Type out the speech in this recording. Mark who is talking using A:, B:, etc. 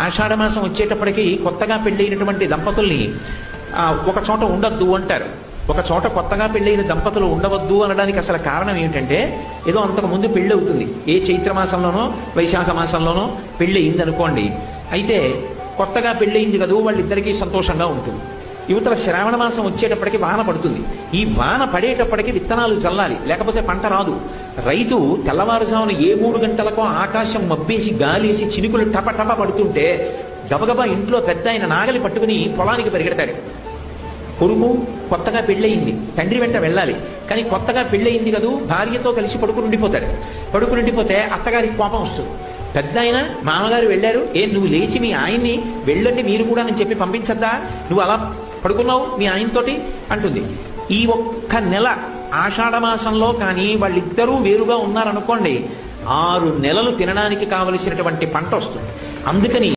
A: ఆషాఢమాసం వచ్చేటప్పటికి కొత్తగా పెళ్ళైనటువంటి దంపతుల్ని ఒక చోట ఉండొద్దు అంటారు. ఒక చోట కొత్తగా పెళ్ళైన దంపతులు ఉండవద్దు అనడానికి అసలు కారణం ఏమిటంటే, ఏదో అంతకుముందు పెళ్ళి అవుతుంది, ఏ చైత్రమాసంలోనో వైశాఖ మాసంలోనో పెళ్ళి అయింది అనుకోండి. అయితే కొత్తగా పెళ్ళయింది కదా, వాళ్ళిద్దరికీ సంతోషంగా ఉంటుంది. యువతల శ్రావణ మాసం వచ్చేటప్పటికి వాన పడుతుంది. ఈ వాన పడేటప్పటికి విత్తనాలు చల్లాలి, లేకపోతే పంట రాదు. రైతు తెల్లవారుజామున 3 గంటలకో ఆకాశం మబ్బేసి గాలేసి చినుకులు టప టప పడుతుంటే గబగబా ఇంట్లో పెద్ద ఆయన నాగలి పట్టుకుని పొలానికి పరిగెడతాడు. కొడుకు కొత్తగా పెళ్ళయింది, తండ్రి వెంట వెళ్ళాలి. కానీ కొత్తగా పెళ్ళయింది కదూ, భార్యతో కలిసి పడుకుని ఉండిపోతే అత్తగారికి కోపం వస్తుంది. పెద్ద ఆయన మామగారు వెళ్ళారు, నువ్వు లేచి మీ ఆయన్ని వెళ్ళండి మీరు కూడా అని చెప్పి పంపించద్దా, నువ్వు అలా పడుకున్నావు మీ ఆయనతోటి అంటుంది. ఈ ఒక్క నెల ఆషాఢమాసంలో కానీ వాళ్ళిద్దరూ వేరుగా ఉన్నారనుకోండి, 6 నెలలు తినడానికి కావలసినటువంటి పంట వస్తుంది. అందుకని